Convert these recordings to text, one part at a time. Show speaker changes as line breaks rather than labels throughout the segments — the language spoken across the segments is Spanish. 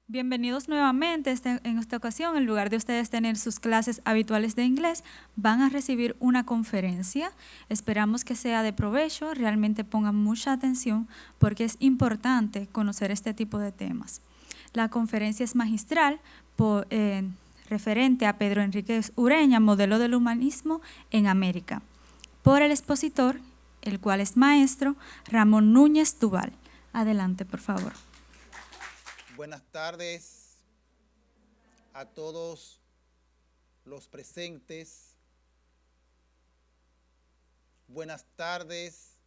Bienvenidos nuevamente. En esta ocasión, en lugar de ustedes tener sus clases habituales de inglés, van a recibir una conferencia. Esperamos que sea de provecho, realmente pongan mucha atención porque es importante conocer este tipo de temas. La conferencia es magistral referente a Pedro Enríquez Ureña, modelo del humanismo en América, por el expositor, el cual es maestro Ramón Núñez Duval. Adelante, por favor.
Buenas tardes a todos los presentes. Buenas tardes,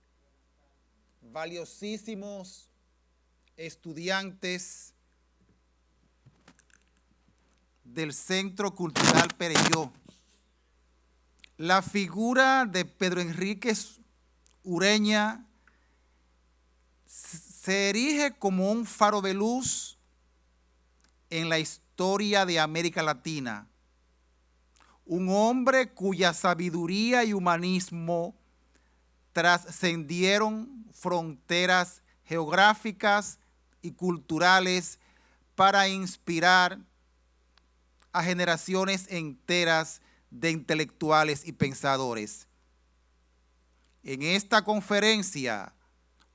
valiosísimos estudiantes del Centro Cultural Perelló. La figura de Pedro Enríquez Ureña se erige como un faro de luz en la historia de América Latina, un hombre cuya sabiduría y humanismo trascendieron fronteras geográficas y culturales para inspirar a generaciones enteras de intelectuales y pensadores. En esta conferencia,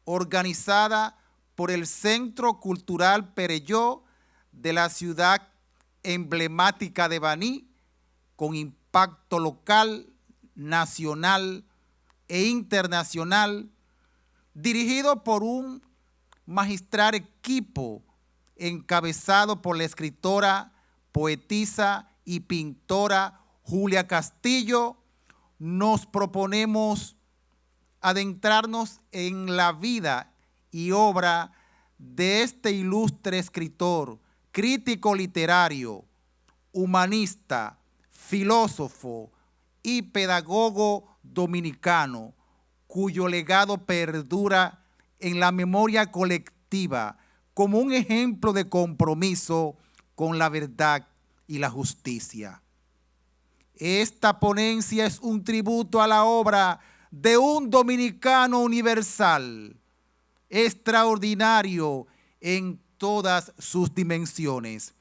organizada por el Centro Cultural Perelló de la ciudad emblemática de Baní, con impacto local, nacional e internacional, dirigido por un magistral equipo encabezado por la escritora, poetisa y pintora Julia Castillo, nos proponemos adentrarnos en la vida y obra de este ilustre escritor, crítico literario, humanista, filósofo y pedagogo dominicano, cuyo legado perdura en la memoria colectiva como un ejemplo de compromiso con la verdad y la justicia. Esta ponencia es un tributo a la obra de un dominicano universal, extraordinario en todas sus dimensiones,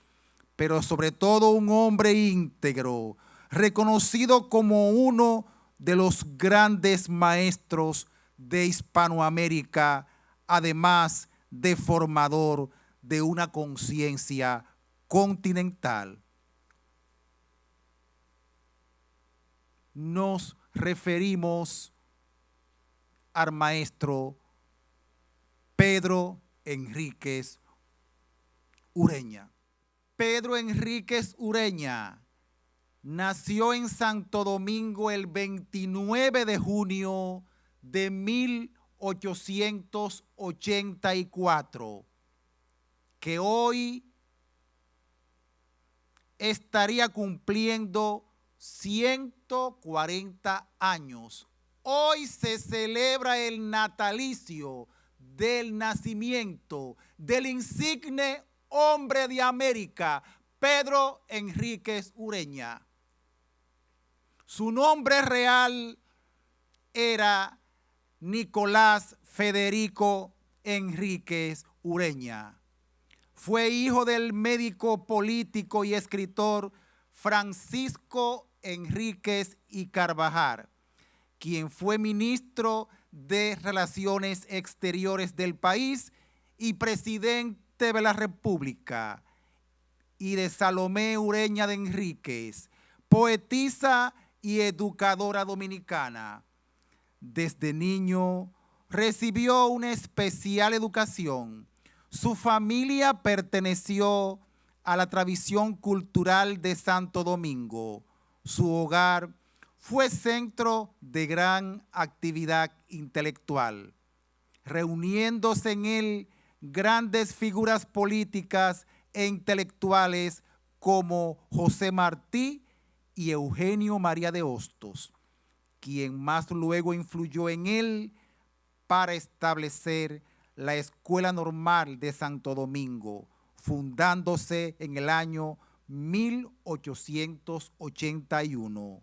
pero sobre todo un hombre íntegro, reconocido como uno de los grandes maestros de Hispanoamérica, además de formador de una conciencia continental. Nos referimos al maestro Pedro Enríquez Ureña. Pedro Enríquez Ureña nació en Santo Domingo el 29 de junio de 1884, que hoy estaría cumpliendo 140 años. Hoy se celebra el natalicio del nacimiento del insigne hombre de América, Pedro Enríquez Ureña. Su nombre real era Nicolás Federico Enríquez Ureña. Fue hijo del médico político y escritor Francisco Enríquez y Carvajal, quien fue ministro de Relaciones Exteriores del país y presidente de la República, y de Salomé Ureña de Enríquez, poetisa y educadora dominicana. Desde niño recibió una especial educación. Su familia perteneció a la tradición cultural de Santo Domingo. Su hogar fue centro de gran actividad intelectual, reuniéndose en él grandes figuras políticas e intelectuales como José Martí y Eugenio María de Hostos, quien más luego influyó en él para establecer la Escuela Normal de Santo Domingo, fundándose en el año 1881,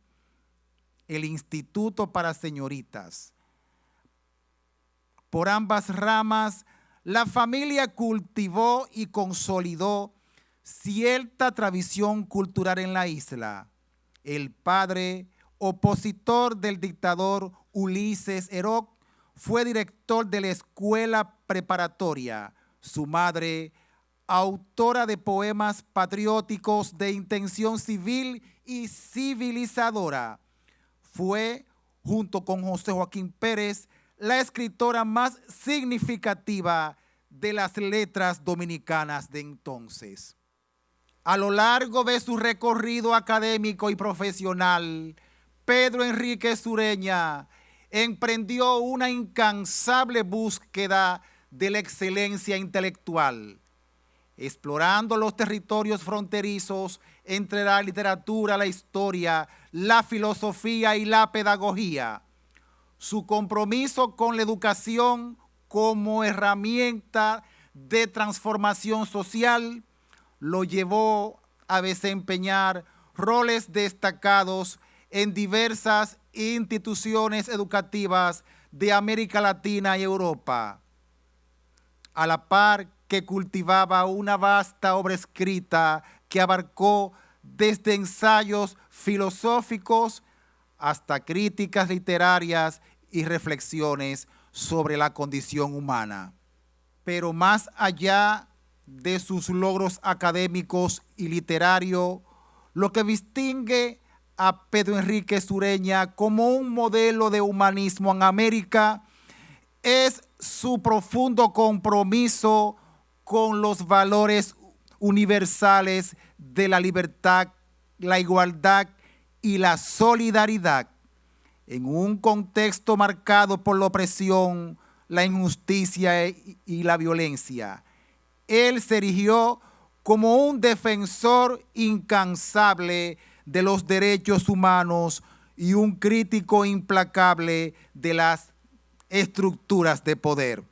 el Instituto para Señoritas. Por ambas ramas, la familia cultivó y consolidó cierta tradición cultural en la isla. El padre, opositor del dictador Ulises Eroc, fue director de la escuela preparatoria. Su madre, autora de poemas patrióticos de intención civil y civilizadora, fue, junto con José Joaquín Pérez, la escritora más significativa de las letras dominicanas de entonces. A lo largo de su recorrido académico y profesional, Pedro Enríquez Ureña emprendió una incansable búsqueda de la excelencia intelectual, explorando los territorios fronterizos entre la literatura, la historia, la filosofía y la pedagogía. Su compromiso con la educación como herramienta de transformación social lo llevó a desempeñar roles destacados en diversas instituciones educativas de América Latina y Europa, a la par que cultivaba una vasta obra escrita que abarcó desde ensayos filosóficos hasta críticas literarias y reflexiones sobre la condición humana. Pero más allá de sus logros académicos y literarios, lo que distingue a Pedro Enríquez Ureña como un modelo de humanismo en América es su profundo compromiso con los valores universales de la libertad, la igualdad y la solidaridad, en un contexto marcado por la opresión, la injusticia y la violencia. Él se erigió como un defensor incansable de los derechos humanos y un crítico implacable de las estructuras de poder.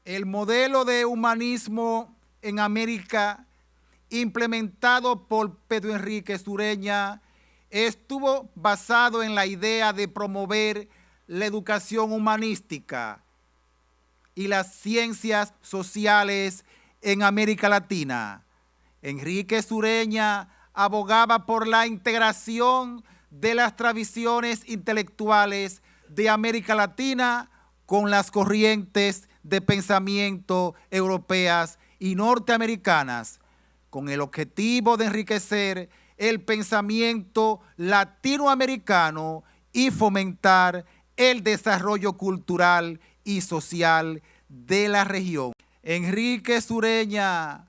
El modelo de humanismo en América implementado por Pedro Enríquez Ureña estuvo basado en la idea de promover la educación humanística y las ciencias sociales en América Latina. Enríquez Ureña abogaba por la integración de las tradiciones intelectuales de América Latina con las corrientes de pensamiento europeas y norteamericanas, con el objetivo de enriquecer el pensamiento latinoamericano y fomentar el desarrollo cultural y social de la región. Enríquez Ureña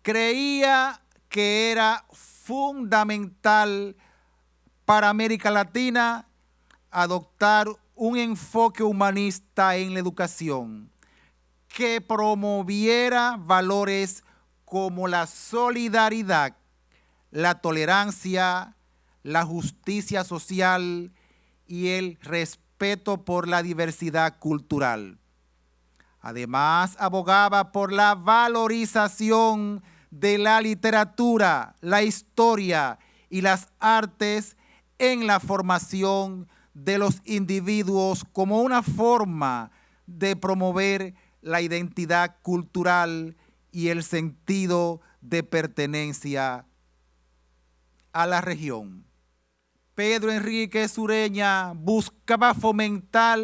creía que era fundamental para América Latina adoptar un enfoque humanista en la educación que promoviera valores como la solidaridad, la tolerancia, la justicia social y el respeto por la diversidad cultural. Además, abogaba por la valorización de la literatura, la historia y las artes en la formación de los individuos como una forma de promover la identidad cultural y el sentido de pertenencia a la región. Pedro Enríquez Ureña buscaba fomentar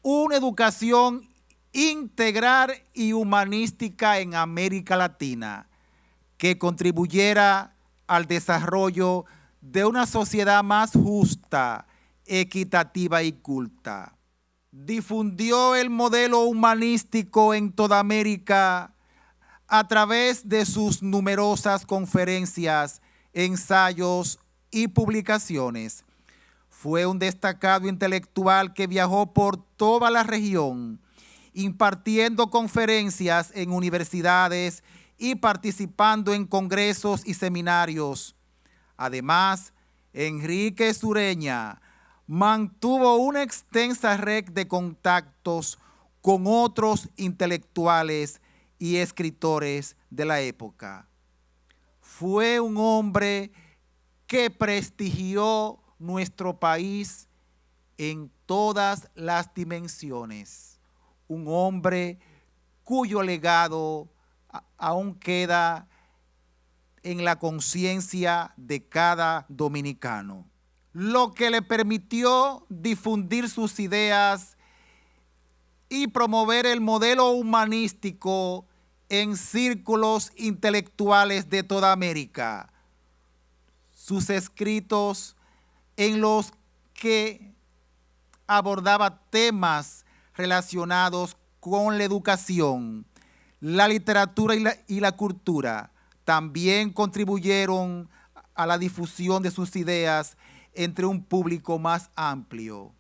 una educación integral y humanística en América Latina que contribuyera al desarrollo de una sociedad más justa, equitativa y culta. Difundió el modelo humanístico en toda América a través de sus numerosas conferencias, ensayos y publicaciones. Fue un destacado intelectual que viajó por toda la región, impartiendo conferencias en universidades y participando en congresos y seminarios. Además, Enríquez Ureña mantuvo una extensa red de contactos con otros intelectuales y escritores de la época. fue un hombre que prestigió nuestro país en todas las dimensiones. Un hombre cuyo legado aún queda en la conciencia de cada dominicano, lo que le permitió difundir sus ideas y promover el modelo humanístico en círculos intelectuales de toda América. Sus escritos, en los que abordaba temas relacionados con la educación, la literatura y la cultura, también contribuyeron a la difusión de sus ideas entre un público más amplio.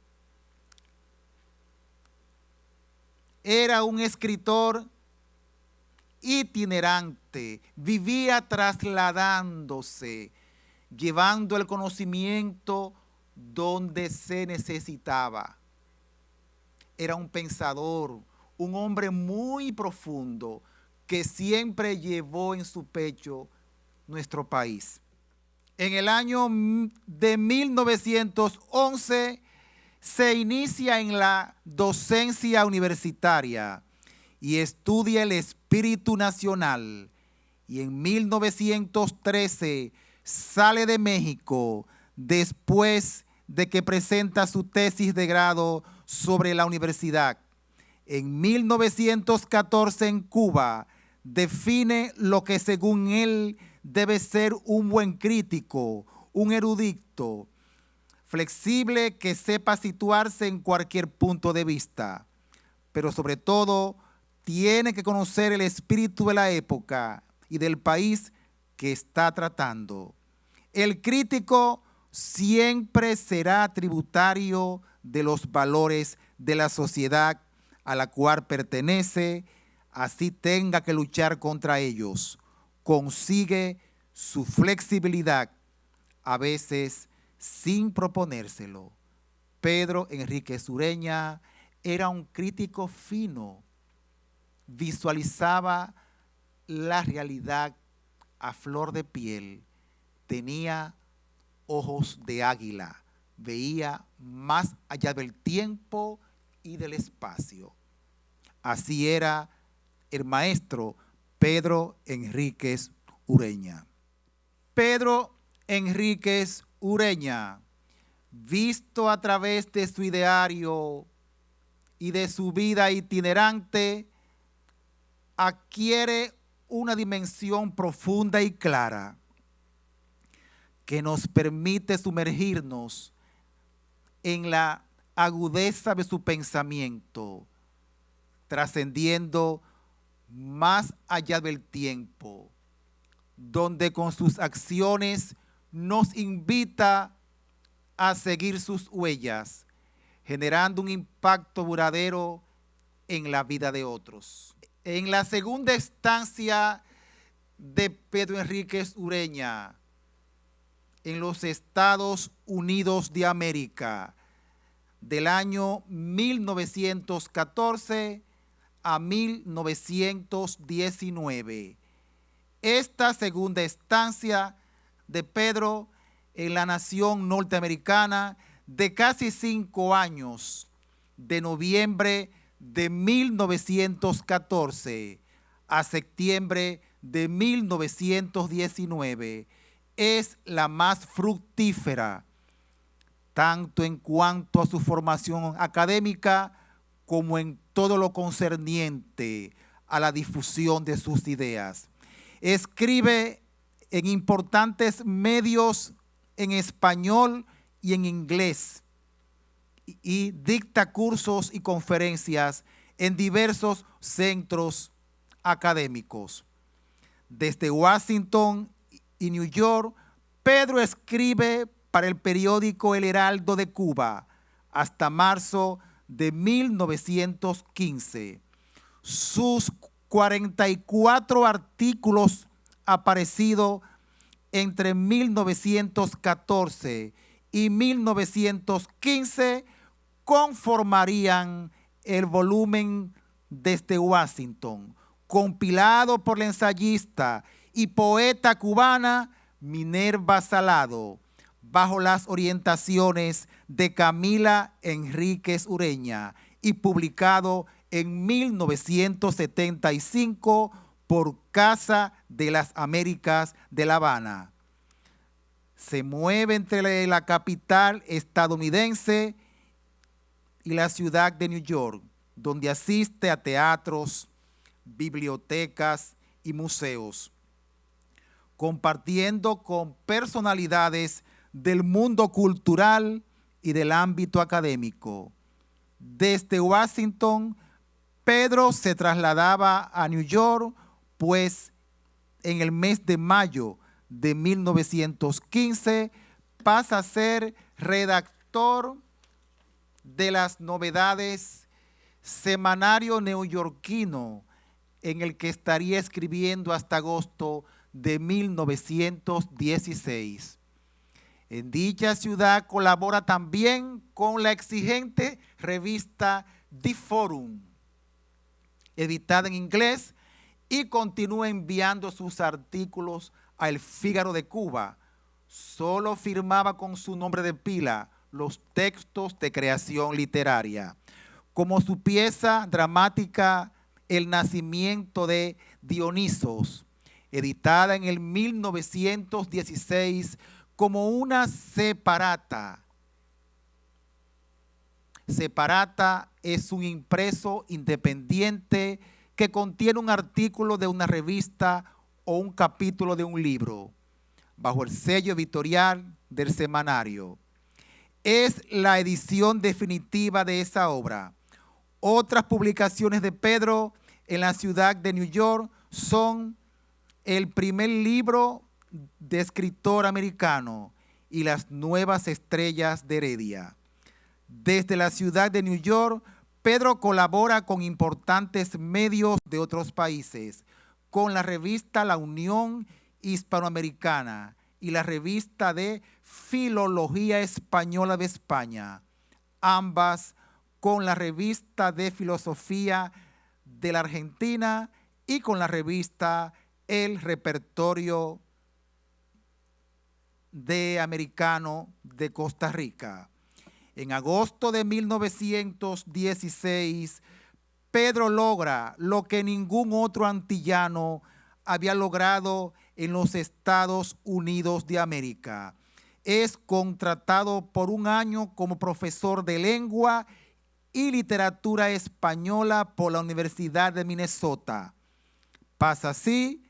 Era un escritor itinerante, vivía trasladándose, llevando el conocimiento donde se necesitaba. Era un pensador, un hombre muy profundo que siempre llevó en su pecho nuestro país. En el año de 1911 se inicia en la docencia universitaria y estudia el espíritu nacional, y en 1913 sale de México después de que presenta su tesis de grado sobre la universidad. En 1914 en Cuba define lo que según él debe ser un buen crítico, un erudito, flexible que sepa situarse en cualquier punto de vista, pero sobre todo tiene que conocer el espíritu de la época y del país que está tratando. El crítico siempre será tributario de los valores de la sociedad a la cual pertenece, así tenga que luchar contra ellos. Consigue su flexibilidad, a veces sin proponérselo. Pedro Enríquez Ureña era un crítico fino, visualizaba la realidad a flor de piel, tenía ojos de águila, veía más allá del tiempo y del espacio. Así era el maestro Pedro Enríquez Ureña. Pedro Enríquez Ureña, visto a través de su ideario y de su vida itinerante, adquiere una dimensión profunda y clara que nos permite sumergirnos en la agudeza de su pensamiento, trascendiendo más allá del tiempo, donde con sus acciones nos invita a seguir sus huellas, generando un impacto duradero en la vida de otros. En la segunda estancia de Pedro Enríquez Ureña, en los Estados Unidos de América, del año 1914 a 1919. Esta segunda estancia de Pedro en la nación norteamericana de casi 5 años, de noviembre de 1914 a septiembre de 1919, es la más fructífera, tanto en cuanto a su formación académica como en todo lo concerniente a la difusión de sus ideas. Escribe en importantes medios en español y en inglés y dicta cursos y conferencias en diversos centros académicos. Desde Washington y New York, Pedro escribe para el periódico El Heraldo de Cuba hasta marzo de 1915. Sus 44 artículos aparecidos entre 1914 y 1915 conformarían el volumen Desde Washington, compilado por el ensayista y poeta cubana Minerva Salado, bajo las orientaciones de Camila Enríquez Ureña y publicado en 1975 por Casa de las Américas de La Habana. Se mueve entre la capital estadounidense y la ciudad de New York, donde asiste a teatros, bibliotecas y museos, compartiendo con personalidades del mundo cultural y del ámbito académico. Desde Washington, Pedro se trasladaba a New York, pues en el mes de mayo de 1915 pasa a ser redactor de las novedades, semanario neoyorquino, en el que estaría escribiendo hasta agosto de 1916. En dicha ciudad colabora también con la exigente revista The Forum, editada en inglés, y continúa enviando sus artículos a El Fígaro de Cuba. Solo firmaba con su nombre de pila los textos de creación literaria, como su pieza dramática El nacimiento de Dionisos, editada en el 1916 como una separata. Separata es un impreso independiente que contiene un artículo de una revista o un capítulo de un libro, bajo el sello editorial del semanario. Es la edición definitiva de esa obra. Otras publicaciones de Pedro en la ciudad de New York son el primer libro de escritor americano y las nuevas estrellas de Heredia. Desde la ciudad de New York, Pedro colabora con importantes medios de otros países, con la revista La Unión Hispanoamericana y la revista de Filología Española de España, ambas con la revista de Filosofía de la Argentina y con la revista El Repertorio de Americano de Costa Rica. En agosto de 1916, Pedro logra lo que ningún otro antillano había logrado en los Estados Unidos de América. Es contratado por un año como profesor de lengua y literatura española por la Universidad de Minnesota. Pasa así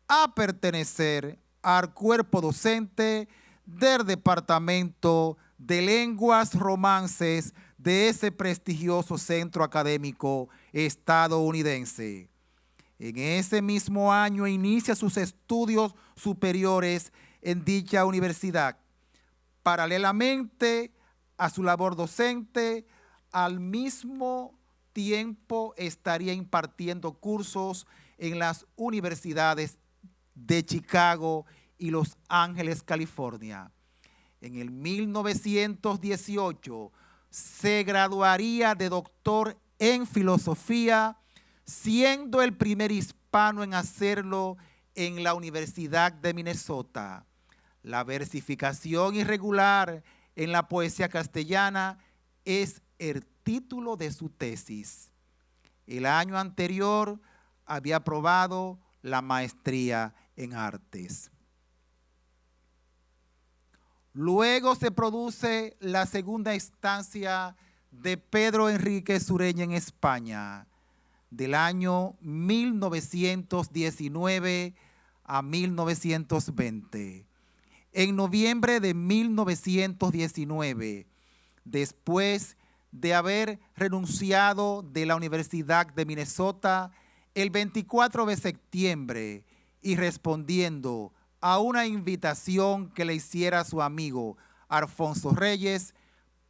a pertenecer al cuerpo docente del Departamento de Lenguas Romances de ese prestigioso centro académico estadounidense. En ese mismo año inicia sus estudios superiores en dicha universidad. Paralelamente a su labor docente, al mismo tiempo estaría impartiendo cursos en las universidades de Chicago y Los Ángeles, California. En el 1918 se graduaría de doctor en filosofía, siendo el primer hispano en hacerlo en la Universidad de Minnesota. La versificación irregular en la poesía castellana es el título de su tesis. El año anterior había aprobado la maestría en artes. Luego se produce la segunda estancia de Pedro Enríquez Ureña en España, del año 1919 a 1920. En noviembre de 1919, después de haber renunciado de la Universidad de Minnesota, el 24 de septiembre, y respondiendo a una invitación que le hiciera su amigo Alfonso Reyes,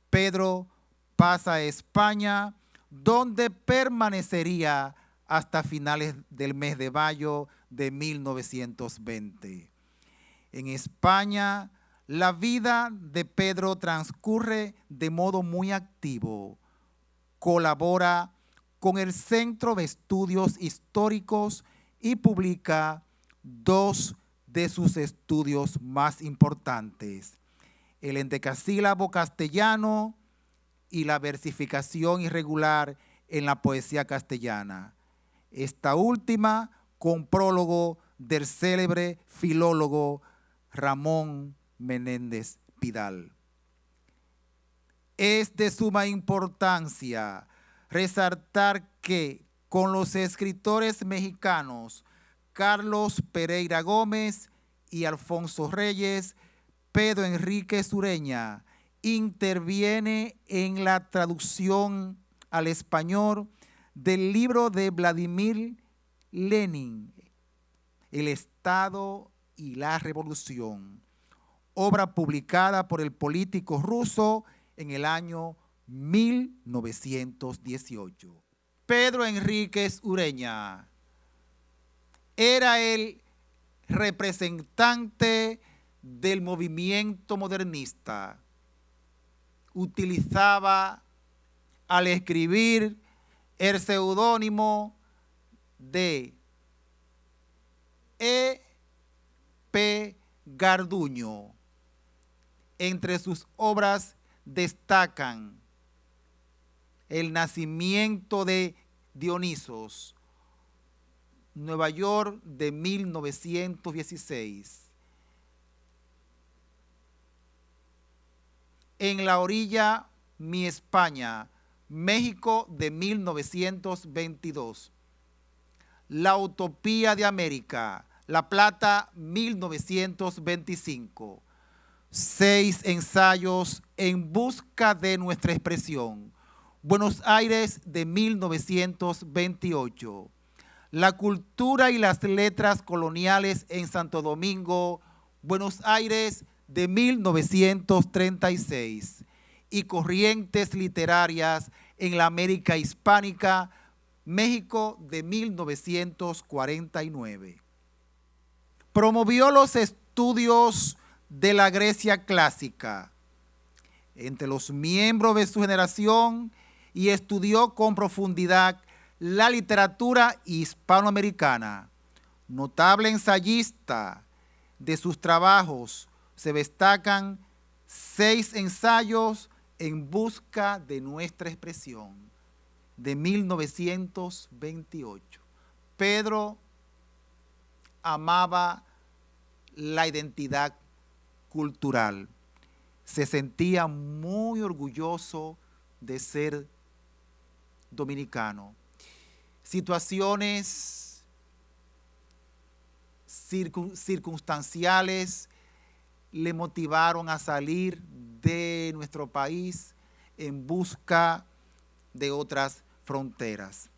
Pedro pasa a España, donde permanecería hasta finales del mes de mayo de 1920. En España, la vida de Pedro transcurre de modo muy activo. Colabora con el Centro de Estudios Históricos y publica dos de sus estudios más importantes: el endecasílabo castellano y la versificación irregular en la poesía castellana. Esta última con prólogo del célebre filólogo Ramón Menéndez Pidal. Es de suma importancia resaltar que con los escritores mexicanos Carlos Pereira Gómez y Alfonso Reyes, Pedro Enríquez Ureña interviene en la traducción al español del libro de Vladimir Lenin, El Estado y la Revolución, obra publicada por el político ruso en el año 1918. Pedro Enríquez Ureña era el representante del movimiento modernista. Utilizaba al escribir el seudónimo de E.P. Garduño. Entre sus obras destacan El nacimiento de Dionisos, Nueva York de 1916. En la orilla, mi España, México de 1922. La utopía de América, La Plata, 1925. 6 ensayos en busca de nuestra expresión, Buenos Aires de 1928. La cultura y las letras coloniales en Santo Domingo, Buenos Aires de 1936. Y corrientes literarias en la América hispánica, México de 1949. Promovió los estudios de la Grecia clásica entre los miembros de su generación y estudió con profundidad la literatura hispanoamericana. Notable ensayista, de sus trabajos se destacan 6 ensayos en busca de nuestra expresión, de 1928. Pedro amaba la identidad cultural. Se sentía muy orgulloso de ser dominicano. Situaciones circunstanciales le motivaron a salir de nuestro país en busca de otras fronteras.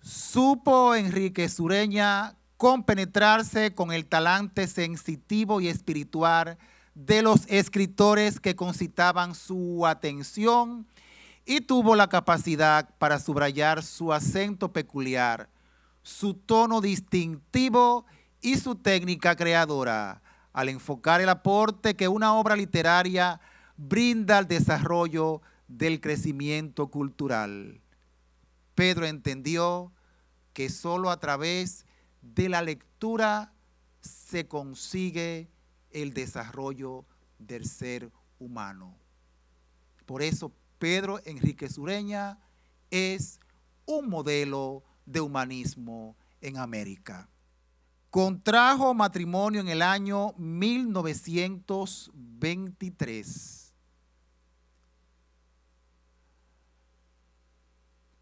Supo Enríquez Ureña compenetrarse con el talante sensitivo y espiritual de los escritores que concitaban su atención y tuvo la capacidad para subrayar su acento peculiar, su tono distintivo y su técnica creadora, al enfocar el aporte que una obra literaria brinda al desarrollo del crecimiento cultural. Pedro entendió que solo a través de la lectura se consigue el desarrollo del ser humano. Por eso Pedro Enríquez Ureña es un modelo de humanismo en América. Contrajo matrimonio en el año 1923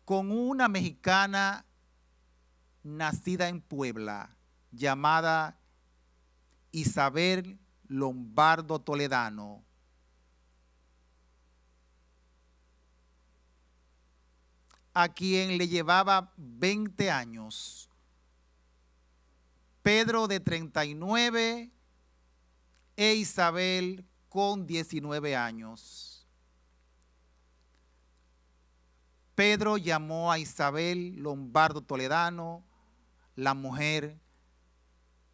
con una mexicana nacida en Puebla llamada Isabel Lombardo Toledano, a quien le llevaba 20 años. Pedro de 39 e Isabel con 19 años. Pedro llamó a Isabel Lombardo Toledano la mujer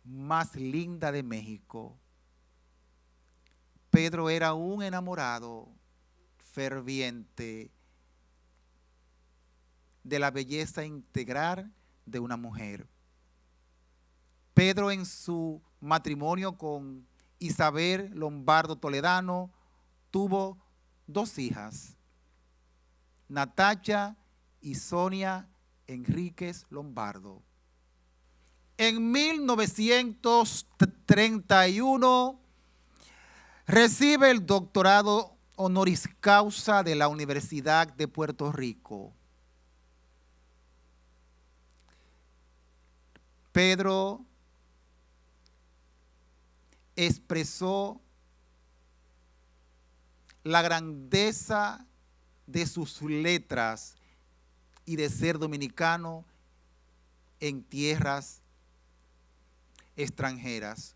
más linda de México. Pedro era un enamorado ferviente de la belleza integral de una mujer. Pedro, en su matrimonio con Isabel Lombardo Toledano, tuvo 2 hijas, Natacha y Sonia Enríquez Lombardo. En 1931 recibe el doctorado honoris causa de la Universidad de Puerto Rico. Pedro expresó la grandeza de sus letras y de ser dominicano en tierras extranjeras.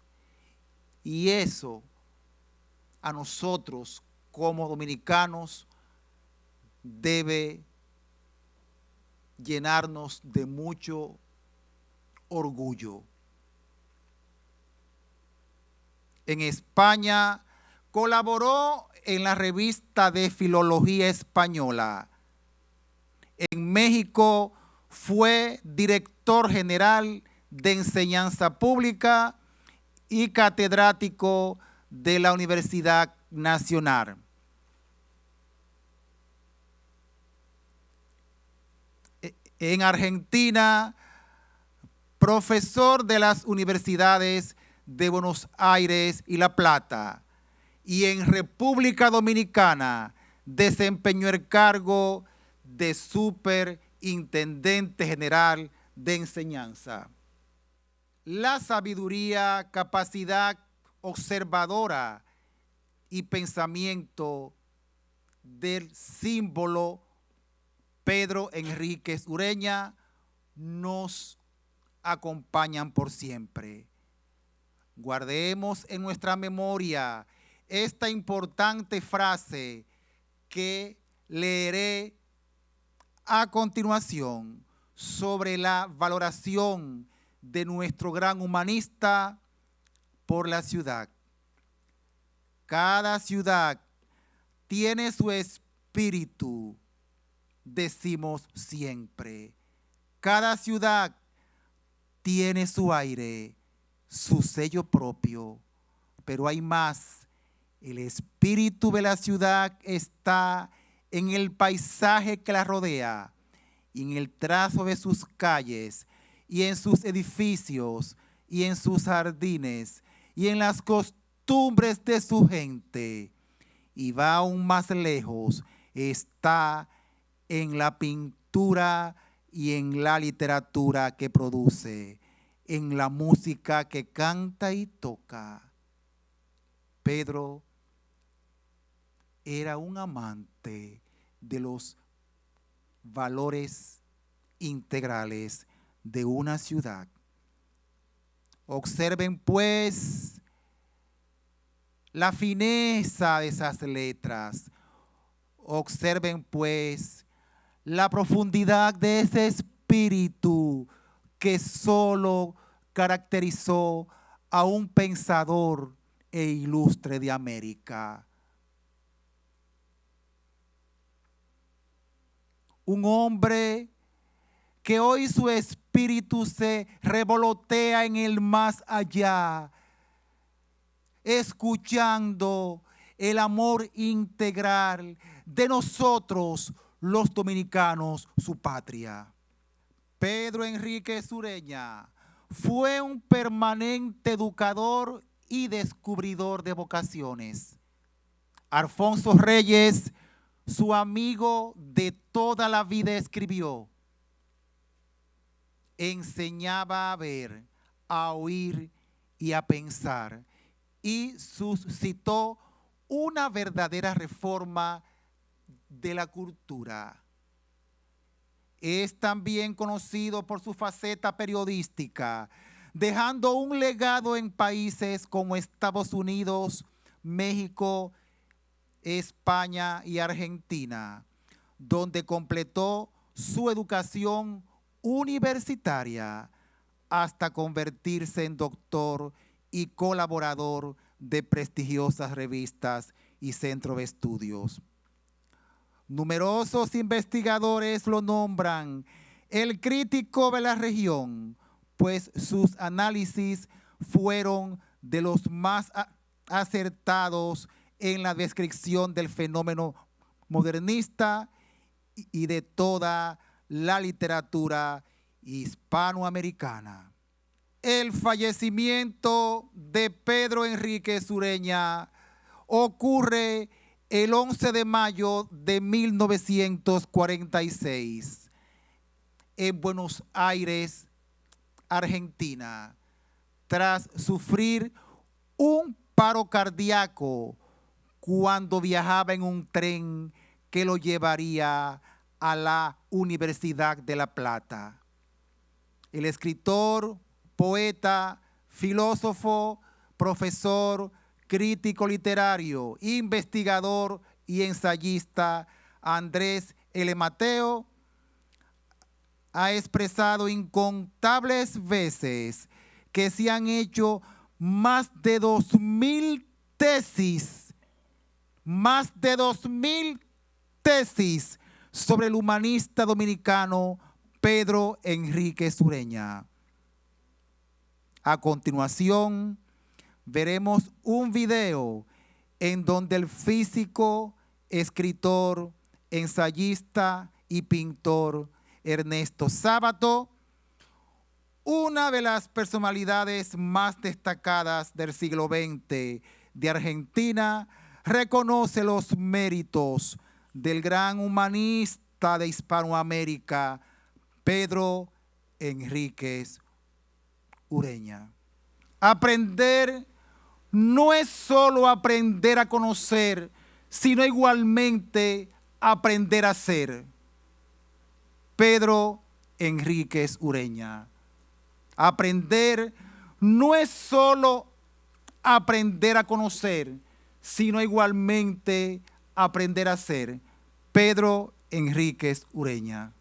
Y eso a nosotros como dominicanos debe llenarnos de mucho orgullo. En España colaboró en la revista de Filología Española. En México fue director general de Enseñanza Pública y catedrático de la Universidad Nacional. En Argentina, profesor de las universidades de Buenos Aires y La Plata. Y en República Dominicana desempeñó el cargo de superintendente general de enseñanza. La sabiduría, capacidad observadora y pensamiento del símbolo Pedro Enríquez Ureña nos acompañan por siempre. Guardemos en nuestra memoria esta importante frase que leeré a continuación sobre la valoración de nuestro gran humanista por la ciudad. Cada ciudad tiene su espíritu, decimos siempre. Cada ciudad tiene su aire, su sello propio, pero hay más. El espíritu de la ciudad está en el paisaje que la rodea, y en el trazo de sus calles, y en sus edificios, y en sus jardines, y en las costumbres de su gente. Y va aún más lejos, está en la pintura y en la literatura que produce, en la música que canta y toca. Pedro era un amante de los valores integrales de una ciudad. Observen pues la fineza de esas letras. Observen pues la profundidad de ese espíritu que solo caracterizó a un pensador e ilustre de América. Un hombre que hoy su espíritu se revolotea en el más allá, escuchando el amor integral de nosotros los dominicanos, su patria. Pedro Enríquez Ureña fue un permanente educador y descubridor de vocaciones. Alfonso Reyes, su amigo de toda la vida, escribió: enseñaba a ver, a oír y a pensar, y suscitó una verdadera reforma de la cultura. Es también conocido por su faceta periodística, dejando un legado en países como Estados Unidos, México, España y Argentina, donde completó su educación universitaria hasta convertirse en doctor y colaborador de prestigiosas revistas y centros de estudios. Numerosos investigadores lo nombran el crítico de la región pues sus análisis fueron de los más acertados en la descripción del fenómeno modernista y de toda la literatura hispanoamericana. El fallecimiento de Pedro Enríquez Ureña ocurre el 11 de mayo de 1946 en Buenos Aires, Argentina, tras sufrir un paro cardíaco cuando viajaba en un tren que lo llevaría a la Universidad de La Plata. El escritor, poeta, filósofo, profesor, crítico literario, investigador y ensayista Andrés L. Mateo ha expresado incontables veces que se han hecho más de 2,000 tesis, sobre el humanista dominicano Pedro Enríquez Ureña. A continuación, veremos un video en donde el físico, escritor, ensayista y pintor Ernesto Sábato, una de las personalidades más destacadas del siglo XX de Argentina, reconoce los méritos del gran humanista de Hispanoamérica, Pedro Enríquez Ureña. Aprender no es solo aprender a conocer, sino igualmente aprender a ser. Pedro Enríquez Ureña. Aprender no es solo aprender a conocer, sino igualmente aprender a ser. Pedro Enríquez Ureña.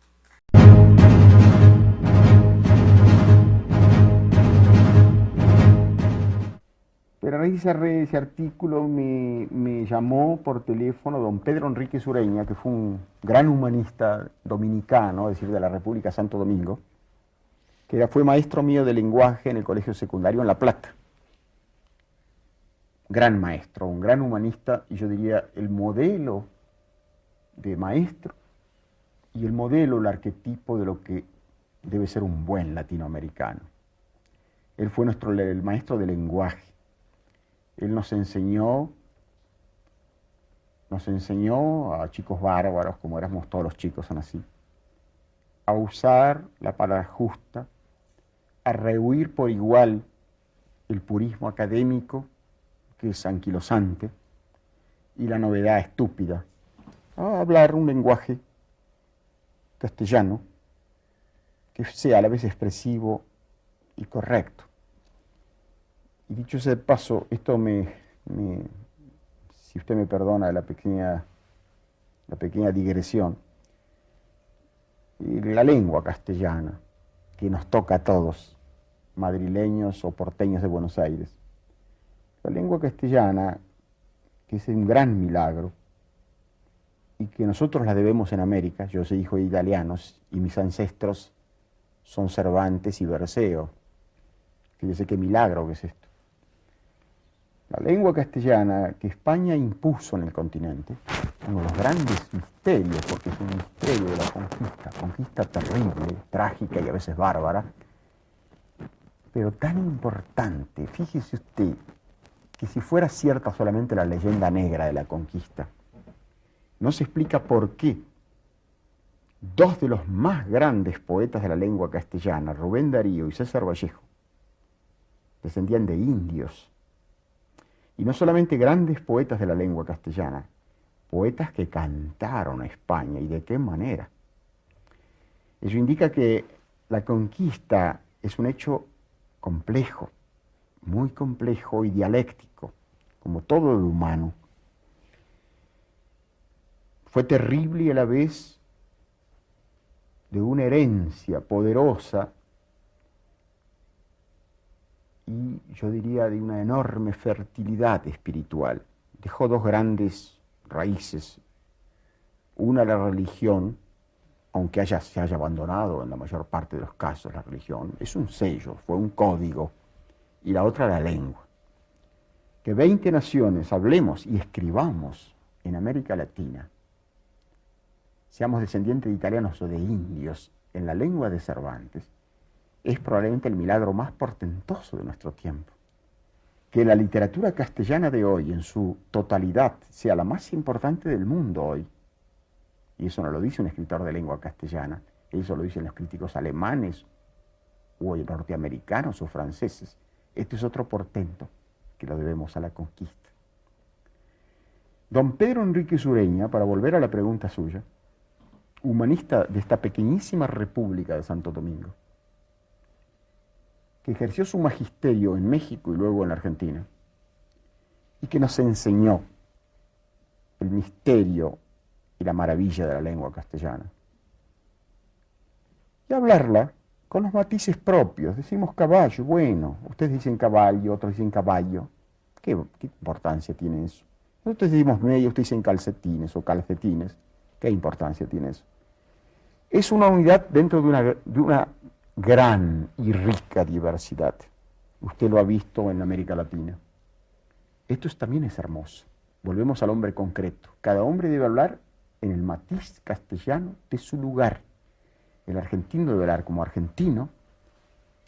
Pero a raíz de ese artículo me llamó por teléfono don Pedro Enríquez Ureña, que fue un gran humanista dominicano, es decir, de la República Santo Domingo, que fue maestro mío de lenguaje en el colegio secundario en La Plata. Gran maestro, un gran humanista, y yo diría el modelo de maestro y el modelo, el arquetipo de lo que debe ser un buen latinoamericano. Él fue el maestro de lenguaje. Él nos enseñó a chicos bárbaros, como éramos todos los chicos, son así, a usar la palabra justa, a rehuir por igual el purismo académico, que es anquilosante, y la novedad estúpida, a hablar un lenguaje castellano que sea a la vez expresivo y correcto. Y dicho sea de paso, esto si usted me perdona la pequeña digresión, la lengua castellana, que nos toca a todos, madrileños o porteños de Buenos Aires, la lengua castellana, que es un gran milagro, y que nosotros la debemos en América. Yo soy hijo de italianos, y mis ancestros son Cervantes y Berceo. Fíjese qué milagro que es esto. La lengua castellana que España impuso en el continente, uno de los grandes misterios, porque es un misterio de la conquista terrible, trágica y a veces bárbara, pero tan importante. Fíjese usted que si fuera cierta solamente la leyenda negra de la conquista, no se explica por qué dos de los más grandes poetas de la lengua castellana, Rubén Darío y César Vallejo, descendían de indios. Y no solamente grandes poetas de la lengua castellana, poetas que cantaron a España, y de qué manera. Eso indica que la conquista es un hecho complejo, muy complejo y dialéctico, como todo lo humano. Fue terrible y a la vez de una herencia poderosa y yo diría de una enorme fertilidad espiritual. Dejó dos grandes raíces, una la religión aunque se haya abandonado en la mayor parte de los casos la religión, es un sello, fue un código, y la otra la lengua. Que 20 naciones hablemos y escribamos en América Latina, seamos descendientes de italianos o de indios, en la lengua de Cervantes, es probablemente el milagro más portentoso de nuestro tiempo. Que la literatura castellana de hoy, en su totalidad, sea la más importante del mundo hoy, y eso no lo dice un escritor de lengua castellana, eso lo dicen los críticos alemanes, o norteamericanos o franceses. Este es otro portento que lo debemos a la conquista. Don Pedro Enríquez Ureña, para volver a la pregunta suya, humanista de esta pequeñísima república de Santo Domingo, que ejerció su magisterio en México y luego en la Argentina, y que nos enseñó el misterio y la maravilla de la lengua castellana. Y hablarla con los matices propios. Decimos caballo, bueno, ustedes dicen caballo, otros dicen caballo. ¿Qué importancia tiene eso? Nosotros decimos medio, ustedes dicen calcetines o calcetines. ¿Qué importancia tiene eso? Es una unidad dentro de una gran y rica diversidad. Usted lo ha visto en América Latina. Esto también es hermoso. Volvemos al hombre concreto. Cada hombre debe hablar en el matiz castellano de su lugar. El argentino debe hablar como argentino,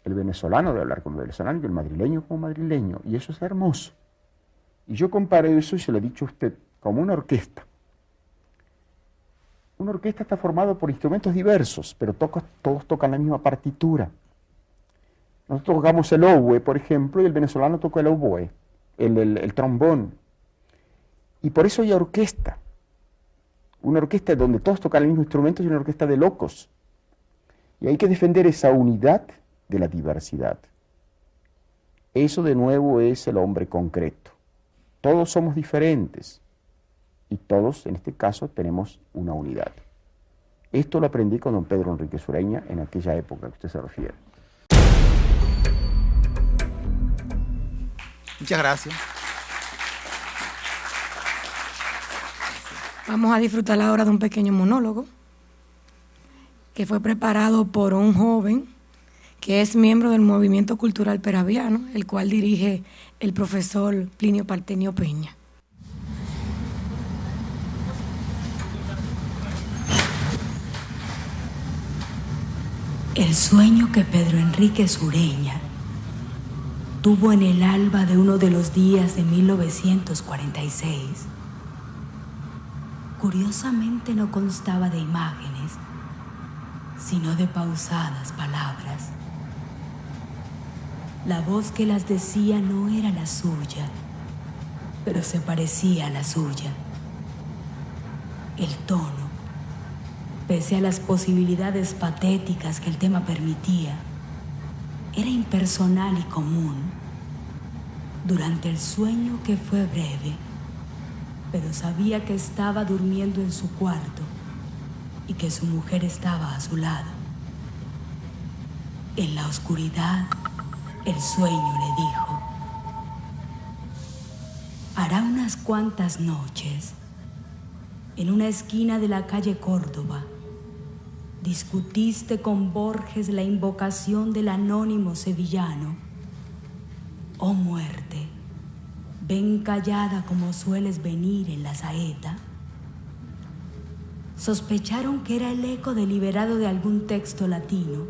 el venezolano debe hablar como venezolano y el madrileño como madrileño. Y eso es hermoso. Y yo comparo eso, y se lo he dicho a usted, como una orquesta. Una orquesta está formada por instrumentos diversos, pero todos tocan la misma partitura. Nosotros tocamos el oboe, por ejemplo, y el venezolano toca el oboe, el trombón. Y por eso hay orquesta. Una orquesta donde todos tocan el mismo instrumento y una orquesta de locos. Y hay que defender esa unidad de la diversidad. Eso de nuevo es el hombre concreto. Todos somos diferentes y todos, en este caso, tenemos una unidad. Esto lo aprendí con don Pedro Enríquez Ureña en aquella época que usted se refiere.
Muchas gracias.
Vamos a disfrutar ahora de un pequeño monólogo que fue preparado por un joven que es miembro del Movimiento Cultural Peraviano, el cual dirige el profesor Plinio Partenio Peña.
El sueño que Pedro Enríquez Ureña tuvo en el alba de uno de los días de 1946, curiosamente no constaba de imágenes, sino de pausadas palabras. La voz que las decía no era la suya, pero se parecía a la suya. El tono, pese a las posibilidades patéticas que el tema permitía, era impersonal y común. Durante el sueño, que fue breve, pero sabía que estaba durmiendo en su cuarto y que su mujer estaba a su lado. En la oscuridad, el sueño le dijo: hará unas cuantas noches, en una esquina de la calle Córdoba, discutiste con Borges la invocación del anónimo sevillano. Oh muerte, ven callada como sueles venir en la saeta. Sospecharon que era el eco deliberado de algún texto latino,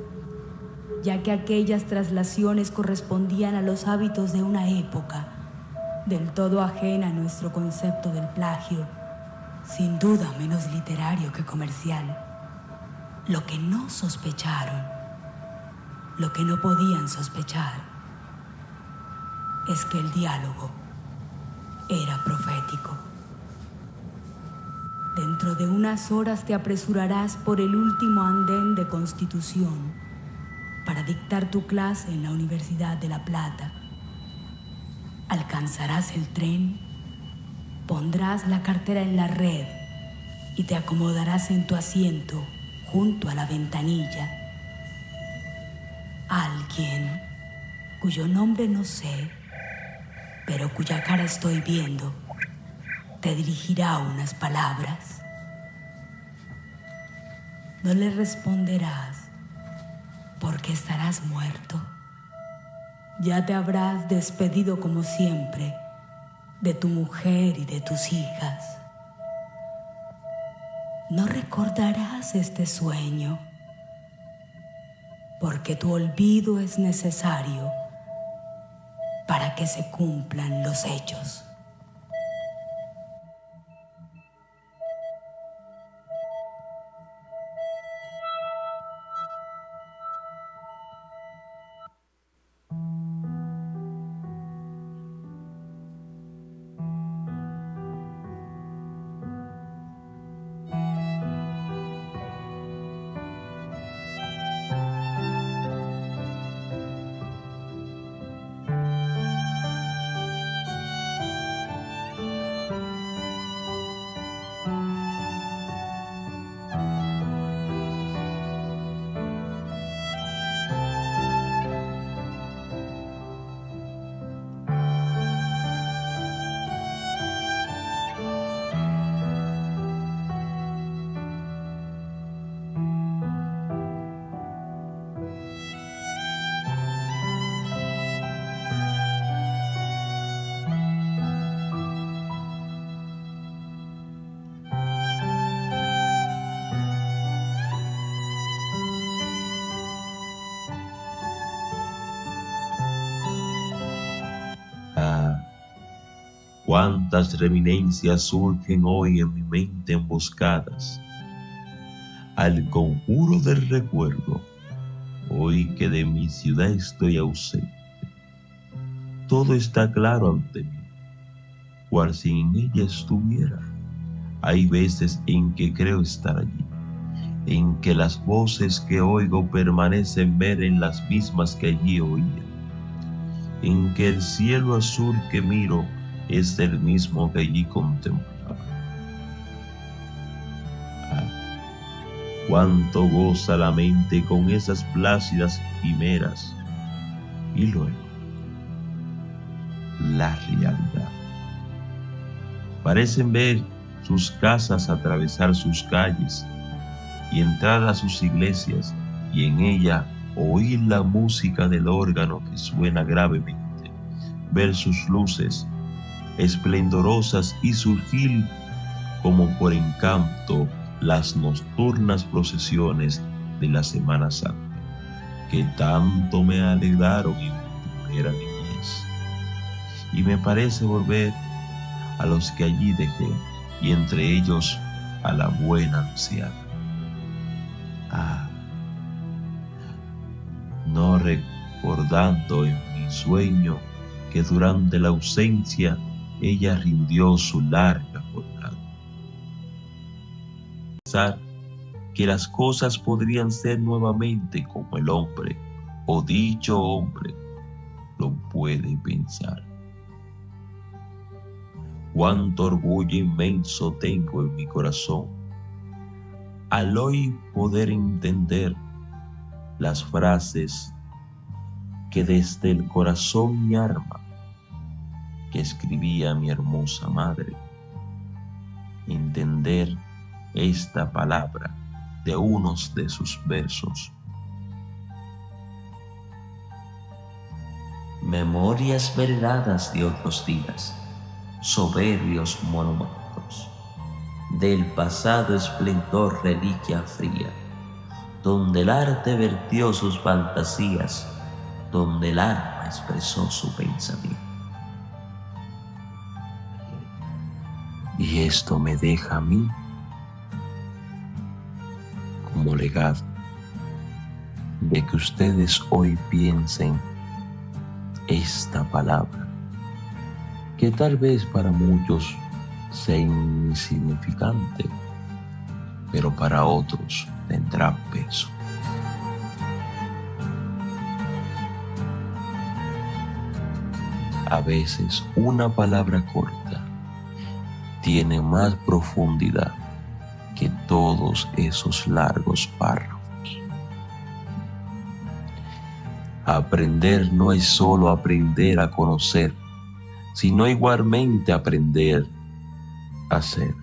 ya que aquellas traslaciones correspondían a los hábitos de una época, del todo ajena a nuestro concepto del plagio, sin duda menos literario que comercial. Lo que no sospecharon, lo que no podían sospechar, es que el diálogo era profético. Dentro de unas horas te apresurarás por el último andén de Constitución para dictar tu clase en la Universidad de La Plata. Alcanzarás el tren, pondrás la cartera en la red y te acomodarás en tu asiento junto a la ventanilla. Alguien cuyo nombre no sé, pero cuya cara estoy viendo, te dirigirá unas palabras. No le responderás, porque estarás muerto. Ya te habrás despedido como siempre de tu mujer y de tus hijas. No recordarás este sueño, porque tu olvido es necesario para que se cumplan los hechos.
Cuántas reminiscencias surgen hoy en mi mente emboscadas al conjuro del recuerdo, hoy que de mi ciudad estoy ausente. Todo está claro ante mí, cual si en ella estuviera. Hay veces en que creo estar allí, en que las voces que oigo permanecen ver en las mismas que allí oía, en que el cielo azul que miro es el mismo que allí contemplaba. Cuánto goza la mente con esas plácidas quimeras. Y luego, la realidad. Parecen ver sus casas, atravesar sus calles y entrar a sus iglesias, y en ella oír la música del órgano que suena gravemente, ver sus luces esplendorosas y surgir como por encanto las nocturnas procesiones de la Semana Santa, que tanto me alegraron en mi primera niñez. Y me parece volver a los que allí dejé, y entre ellos a la buena anciana. No recordando en mi sueño que durante la ausencia ella rindió su larga jornada. Pensar que las cosas podrían ser nuevamente como el hombre, o dicho hombre, lo puede pensar. Cuánto orgullo inmenso tengo en mi corazón al hoy poder entender las frases que desde el corazón y arma que escribía mi hermosa madre, entender esta palabra de unos de sus versos. Memorias veredadas de otros días, soberbios monumentos, del pasado esplendor reliquia fría, donde el arte vertió sus fantasías, donde el alma expresó su pensamiento. Y esto me deja a mí como legado de que ustedes hoy piensen esta palabra, que tal vez para muchos sea insignificante, pero para otros tendrá peso. A veces una palabra corta tiene más profundidad que todos esos largos párrafos. Aprender no es solo aprender a conocer, sino igualmente aprender a ser.